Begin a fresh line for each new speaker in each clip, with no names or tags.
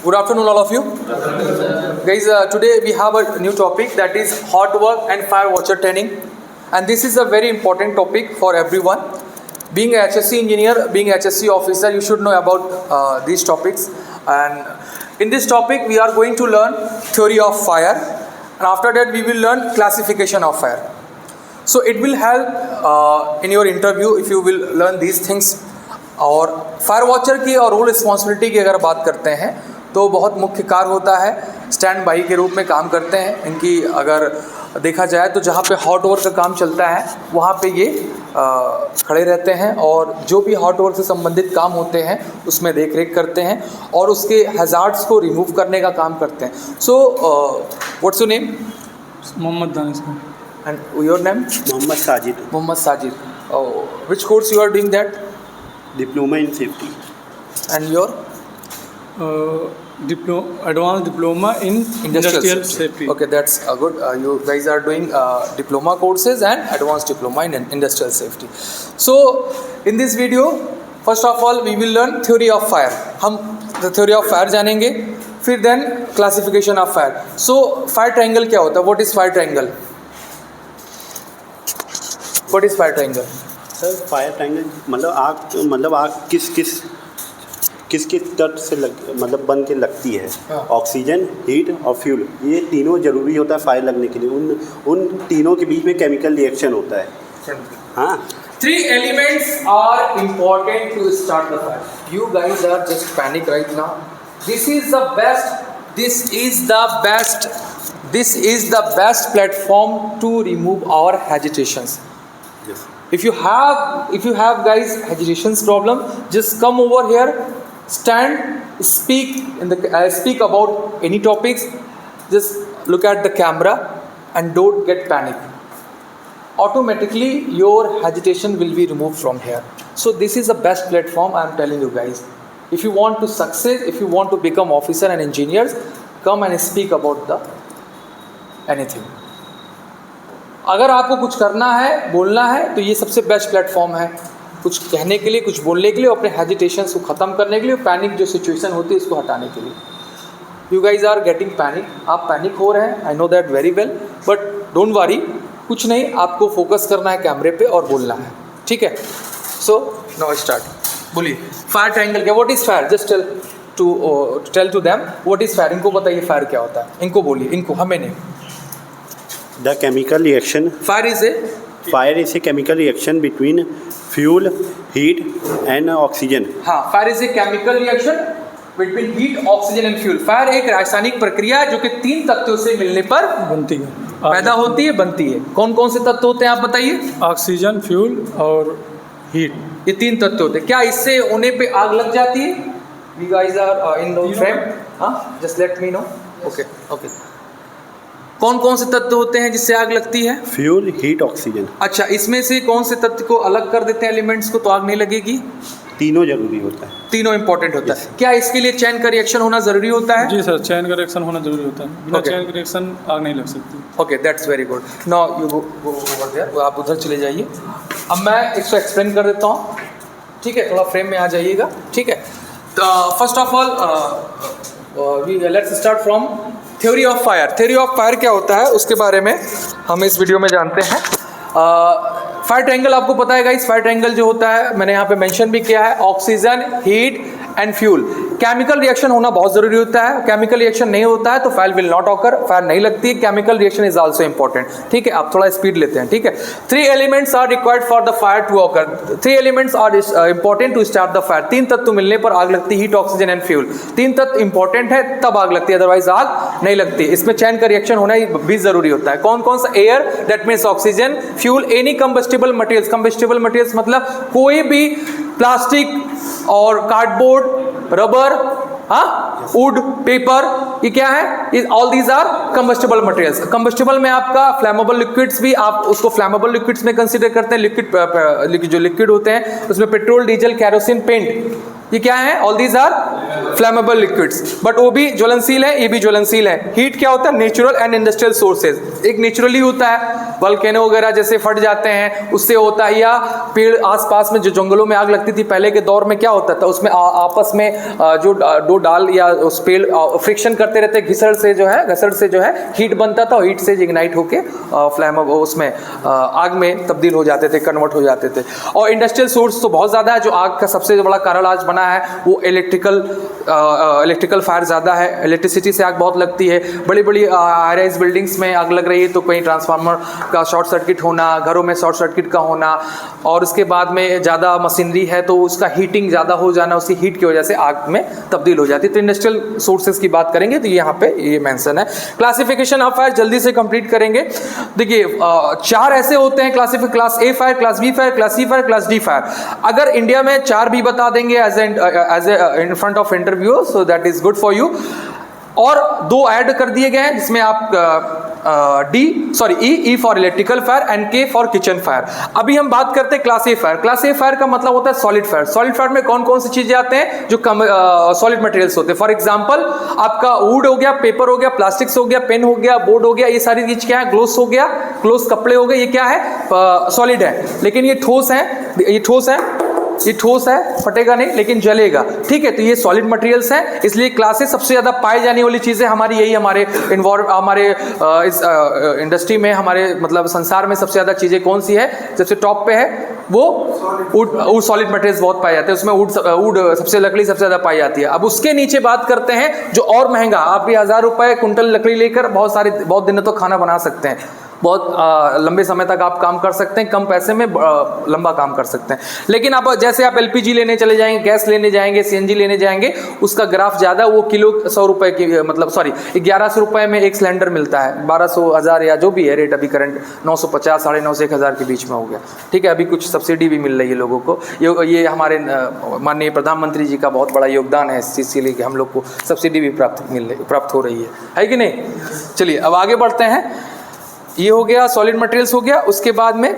Good afternoon, all of you. Guys, today we have a new topic, that is hot work and fire watcher training. And this is a very important topic for everyone. Being a HSC engineer, being a HSC officer, you should know about these topics. And in this topic, we are going to learn theory of fire. And after that, we will learn classification of fire. So it will help in your interview if you will learn these things. और fire watcher की और role responsibility की अगर बात करते हैं तो बहुत मुख्य कार्य होता है, स्टैंड बाई के रूप में काम करते हैं। इनकी अगर देखा जाए तो जहाँ पे हॉट वर्क का काम चलता है वहाँ पे ये खड़े रहते हैं और जो भी हॉट वर्क से संबंधित काम होते हैं उसमें देख रेख करते हैं और उसके हैज़ार्ड्स को रिमूव करने का काम करते हैं। So what's your name?
Mohammed Danish.
And your name?
Mohammed Sajid.
Mohammed Sajid. Which course you are doing that?
Diploma in safety.
And your?
Advanced diploma in industrial safety.
Okay, that's good. You guys are doing diploma courses and advanced diploma in industrial safety. So in this video, first of all we will learn theory of fire. हम the theory of fire जानेंगे, फिर then classification of fire. So fire triangle क्या होता है? What is fire triangle? What is fire triangle?
Sir fire triangle मतलब आग किस तत्व से मतलब बन के लगती है। ऑक्सीजन, हीट और फ्यूल, ये तीनों ज़रूरी होता है फायर लगने के लिए। उन तीनों के बीच में केमिकल रिएक्शन होता है। हाँ,
3 elements are important to start the fire. You guys are just panic right now. This is the best platform to remove our agitations.
yes.
If you have guys agitations problem, just come over here, stand, speak about any topics. Just look at the camera and don't get panic. Automatically your agitation will be removed from here. So this is the best platform I am telling you guys. If you want to succeed, if you want to become officer and engineers, come and speak about anything. अगर आपको कुछ करना है, बोलना है, तो ये सबसे बेस्ट प्लेटफॉर्म है कुछ कहने के लिए, कुछ बोलने के लिए, अपने हेजिटेशंस को ख़त्म करने के लिए, पैनिक जो सिचुएशन होती है इसको हटाने के लिए। You guys are getting panic, आप पैनिक हो रहे हैं, I know that very well, but don't worry, कुछ नहीं, आपको फोकस करना है कैमरे पे और बोलना है, ठीक है? So now start. बोलिए फायर ट्रायंगल क्या, what is fire? Just tell to them what is fire. इनको बताइए फायर क्या होता है, इनको बोलिए, इनको, हमें नहीं।
The chemical reaction.
Fire is a chemical
reaction between fuel, heat and oxygen.
हाँ, fire is a chemical reaction between heat, oxygen and fuel. Fire एक रासायनिक प्रक्रिया है जो कि 3 तत्वों से मिलने पर
बनती है,
पैदा होती है, बनती है। कौन कौन से तत्व होते हैं आप बताइए?
ऑक्सीजन, फ्यूल और हीट,
ये 3 तत्व होते हैं। क्या इससे होने पे आग लग जाती है? You guys are in no frame? हाँ, just let me know. Okay. कौन कौन से तत्व होते हैं जिससे आग लगती है?
Fuel, heat, oxygen.
अच्छा, इसमें से कौन से तत्व को अलग कर देते हैं एलिमेंट्स को तो आग नहीं लगेगी?
तीनों जरूरी होता है,
तीनों इंपॉर्टेंट होता है। क्या इसके लिए चैन का रिएक्शन होना जरूरी होता है?
जी सर, चैन का रिएक्शन होना जरूरी होता है, बिना चैन का रिएक्शन आग नहीं लग सकती।
Okay, that's very good. Now you go over there, आप उधर चले जाइए। अब मैं इसको एक्सप्लेन कर देता हूँ, ठीक है? थोड़ा फ्रेम में आ जाइएगा, ठीक है? तो first of all let's start from theory of fire. Theory of fire क्या होता है उसके बारे में हम इस वीडियो में जानते हैं। फायर ट्रायंगल आपको पता है गाइस, फायर ट्रायंगल जो होता है मैंने यहाँ पे मेंशन भी किया है, oxygen, heat and fuel. Chemical reaction होना बहुत जरूरी होता है, केमिकल रिएक्शन नहीं होता है तो fire will not occur, fire नहीं लगती है। Chemical reaction is also important, ठीक है? आप थोड़ा स्पीड लेते हैं, ठीक है? 3 elements are required for the fire to occur. 3 elements are important to start the fire. 3 तत्व मिलने पर आग लगती है, हीट, ऑक्सीजन एंड फ्यूल। 3 तत्व इंपॉर्टेंट है तब आग लगती है, अदरवाइज आग नहीं लगती। इसमें चैन का रिएक्शन होना भी जरूरी होता है। कौन कौन सा? Air, that means oxygen, fuel, any combustible materials. Combustible materials मतलब कोई भी प्लास्टिक और कार्डबोर्ड, रबर, वुड, पेपर, ये क्या है? All these are combustible materials. Combustible में आपका फ्लैमेबल लिक्विड्स भी, आप उसको फ्लैमेबल लिक्विड्स में कंसीडर करते हैं। लिक्विड जो लिक्विड होते हैं उसमें पेट्रोल, डीजल, कैरोसिन, पेंट, ये क्या है? All these are flammable liquids, but वो भी ज्वलनशील है, ये भी ज्वलनशील है। हीट क्या होता है? Natural and industrial sources. एक नेचुरली होता है, वल्केनो वगैरह जैसे फट जाते हैं उससे होता है, या पेड़ आसपास में जो जंगलों में आग लगती थी पहले के दौर में क्या होता था, उसमें आपस में जो दो डाल या उस पेड़ फ्रिक्शन करते रहते, घिसड़ से जो है हीट बनता था, और हीट से इग्नाइट होके फ्लेम उसमें आग में तब्दील हो जाते थे, कन्वर्ट हो जाते थे। और इंडस्ट्रियल सोर्स तो बहुत ज़्यादा है। जो आग का सबसे बड़ा कारण आज बना है वो इलेक्ट्रिकल फायर ज़्यादा है। इलेक्ट्रिसिटी से आग बहुत लगती है। बड़ी बड़ी हाई राइज बिल्डिंग्स में आग लग रही है तो कहीं ट्रांसफार्मर का शॉर्ट सर्किट होना, घरों में शॉर्ट सर्किट का होना, और उसके बाद में ज़्यादा मशीनरी है तो उसका हीटिंग ज़्यादा हो जाना, उसकी हीट की वजह से आग में तब्दील हो जाती है। तो इंडस्ट्रियल सोर्सेज की बात करेंगे तो यहाँ पे ये मेंशन है। क्लासिफिकेशन ऑफ फायर जल्दी से कंप्लीट करेंगे। देखिए 4 ऐसे होते हैं क्लासिफिक, class A fire, class B fire, class C fire, class D fire. अगर इंडिया में 4 भी बता देंगे as in front of interview, so that is good for you. और 2 ऐड कर दिए गए हैं जिसमें आप E for electrical fire and K for kitchen fire. अभी हम बात करते हैं class A fire. Class A fire का मतलब होता है सॉलिड फायर। सॉलिड फायर में कौन कौन सी चीजें आते हैं? जो सॉलिड मटेरियल्स होते हैं। फॉर एग्जांपल आपका वुड हो गया, पेपर हो गया, प्लास्टिक्स हो गया, पेन हो गया, बोर्ड हो गया, ये सारी चीज क्या है? ग्लोस हो गया, ग्लोस कपड़े हो गए, ये क्या है? सॉलिड है, लेकिन ये ठोस है, ये ठोस है, फटेगा नहीं लेकिन जलेगा, ठीक है। तो ये सॉलिड मटेरियल्स हैं, इसलिए क्लासेस सबसे ज़्यादा पाई जाने वाली चीज़ें हमारी यही, हमारे इस इंडस्ट्री में, हमारे मतलब संसार में सबसे ज़्यादा चीज़ें कौन सी है? सबसे टॉप पे है वो वुड सॉलिड मटेरियल्स बहुत पाए जाते हैं, उसमें वुड सबसे लकड़ी सबसे ज़्यादा पाई जाती है। अब उसके नीचे बात करते हैं जो और महंगा, आप भी 1000 रुपये कुंटल लकड़ी लेकर बहुत दिनों तो खाना बना सकते हैं, बहुत लंबे समय तक आप काम कर सकते हैं, कम पैसे में लंबा काम कर सकते हैं। लेकिन आप जैसे आप LPG लेने चले जाएंगे, गैस लेने जाएंगे, CNG लेने जाएंगे, उसका ग्राफ ज़्यादा, वो किलो 100 रुपये की, मतलब सॉरी 1100 रुपये में एक सिलेंडर मिलता है। 1200 1000 या जो भी है रेट, अभी करंट 950, 950 1000 के बीच में हो गया, ठीक है। अभी कुछ सब्सिडी भी मिल रही है लोगों को। ये हमारे माननीय प्रधानमंत्री जी का बहुत बड़ा योगदान है इस चीज़ के लिए कि हम लोग को सब्सिडी भी प्राप्त हो रही है कि नहीं। चलिए अब आगे बढ़ते हैं। ये हो गया सॉलिड मटेरियल्स हो गया। उसके बाद में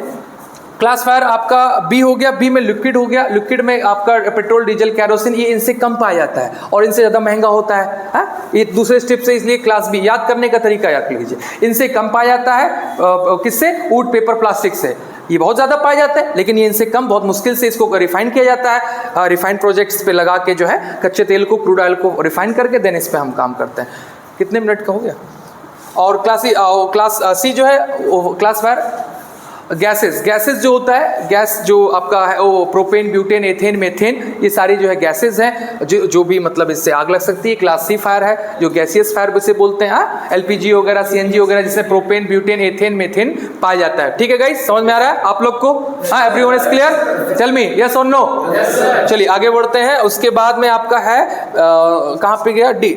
क्लास फायर आपका बी हो गया। बी में लिक्विड हो गया। लिक्विड में आपका पेट्रोल, डीजल, कैरोसिन, ये इनसे कम पाया जाता है और इनसे ज़्यादा महंगा होता है, हा? ये दूसरे स्टेप से, इसलिए क्लास बी याद करने का तरीका याद लीजिए। इनसे कम पाया जाता है किससे? वुड, पेपर, प्लास्टिक से। ये बहुत ज़्यादा पाया जाता है लेकिन ये इनसे कम, बहुत मुश्किल से इसको रिफाइन किया जाता है। रिफाइंड प्रोजेक्ट्स पे लगा के जो है कच्चे तेल को, क्रूड ऑयल को रिफाइन करके देन इस पर हम काम करते हैं। कितने मिनट का हो गया? और क्लास सी जो है क्लास फायर गैसेस जो होता है, गैस जो आपका है वो प्रोपेन, ब्यूटेन, एथेन, मेथेन, ये सारी जो है गैसेस हैं जो भी मतलब इससे आग लग सकती है। क्लास सी फायर है जो गैसियस फायर से बोलते हैं। LPG वगैरह, CNG वगैरह जिसमें प्रोपेन, ब्यूटेन, एथेन, मेथेन पाया जाता है, ठीक है गाइस, समझ में आ रहा है आप लोग को? हाँ, everyone is clear? Tell me yes और नो। चलिए आगे बढ़ते हैं। उसके बाद में आपका है कहाँ पे गया? D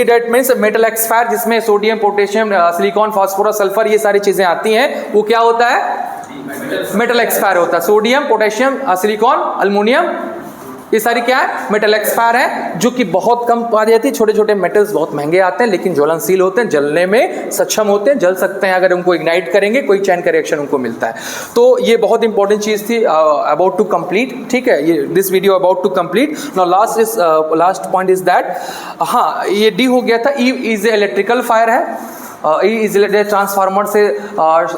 that means metal X fire, जिसमें sodium, potassium, silicon, phosphorus, sulphur, ये सारी चीजें आती हैं। वो क्या होता है? मेटल एक्सपायर होता है। सोडियम, पोटेशियम, सिलिकॉन, अल्युमिनियम, ये सारी क्या है? मेटल एक्सपायर है, जो कि बहुत कम पाई जाती है। छोटे छोटे मेटल्स बहुत महंगे आते हैं लेकिन ज्वलनशील होते हैं, जलने में सक्षम होते हैं, जल सकते हैं अगर उनको इग्नाइट करेंगे, कोई चैन का रिएक्शन उनको मिलता है। तो ये बहुत इंपॉर्टेंट चीज़ थी, अबाउट टू कंप्लीट, ठीक है। ये this video about to complete now. Last point is that, हाँ ये डी हो गया था। ई इज इलेक्ट्रिकल फायर है। ट्रांसफार्मर से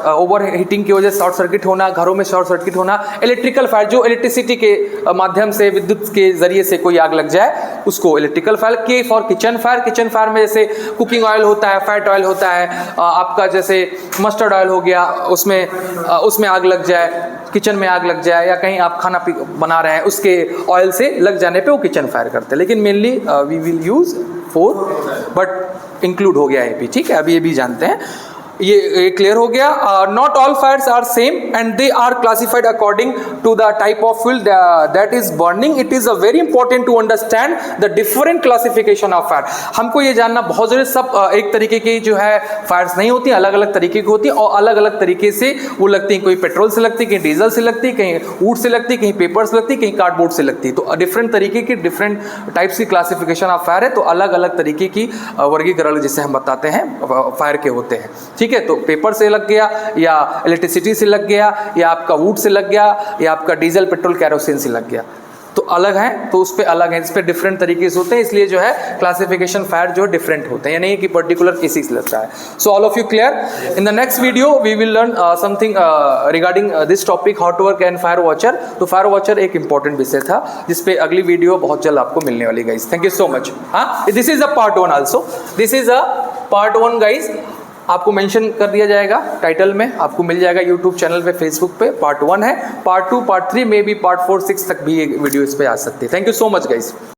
ओवर हीटिंग की वजह से शॉर्ट सर्किट होना, घरों में शॉर्ट सर्किट होना। इलेक्ट्रिकल फायर जो इलेक्ट्रिसिटी के माध्यम से, विद्युत के जरिए से कोई आग लग जाए उसको इलेक्ट्रिकल फायर। के for kitchen fire. Kitchen fire में जैसे कुकिंग ऑयल होता है, फैट ऑयल होता है, आपका जैसे मस्टर्ड ऑयल हो गया, उसमें आग लग जाए, किचन में आग लग जाए, या कहीं आप खाना बना रहे हैं उसके ऑयल से लग जाने पे वो किचन फायर करते हैं। लेकिन mainly we will use 4, but include हो गया ये भी, ठीक है। अभी ये भी जानते हैं, ये क्लियर हो गया। Not all fires are same and they are classified according to the type of fuel that is burning. It is a very important to understand the different classification of fire. हमको ये जानना बहुत जरूरी। सब एक तरीके की जो है फायर्स नहीं होती, अलग अलग तरीके की होती है और अलग अलग तरीके से वो लगती है। कोई पेट्रोल से लगती है, कहीं डीजल से लगती है, कहीं वुड से लगती है, कहीं पेपर से लगती है, कहीं कार्डबोर्ड से लगती है। तो डिफरेंट तरीके की, डिफरेंट टाइप्स की क्लासिफिकेशन ऑफ फायर है। तो अलग अलग तरीके की वर्गीकरण जिसे हम बताते हैं फायर के होते हैं, ठीक है। तो पेपर से लग गया, या इलेक्ट्रिसिटी से लग गया, या आपका वुड से लग गया, या आपका डीजल, पेट्रोल, कैरोसिन से लग गया। तो अलग हैं, तो उस पे अलग हैं, इस पे डिफरेंट तरीके से होते हैं, इसलिए जो है क्लासिफिकेशन फायर जो डिफरेंट होते हैं, यानी कि पर्टिकुलर किसी से लगता है. So all of you clear? In the next video we will learn something regarding this topic, how to work and fire watcher. तो फायर वॉचर एक इंपॉर्टेंट विषय था जिसपे अगली वीडियो बहुत जल्द आपको मिलने वाली guys. Thank you so much. हाँ, this is a part 1 also, this is a part 1 guys. आपको मेंशन कर दिया जाएगा टाइटल में, आपको मिल जाएगा यूट्यूब चैनल पे, फेसबुक पे. पार्ट 1 है, पार्ट 2, पार्ट 3 में भी, पार्ट 4, 6 तक भी ये वीडियो इस पे आ सकती है. Thank you so much guys.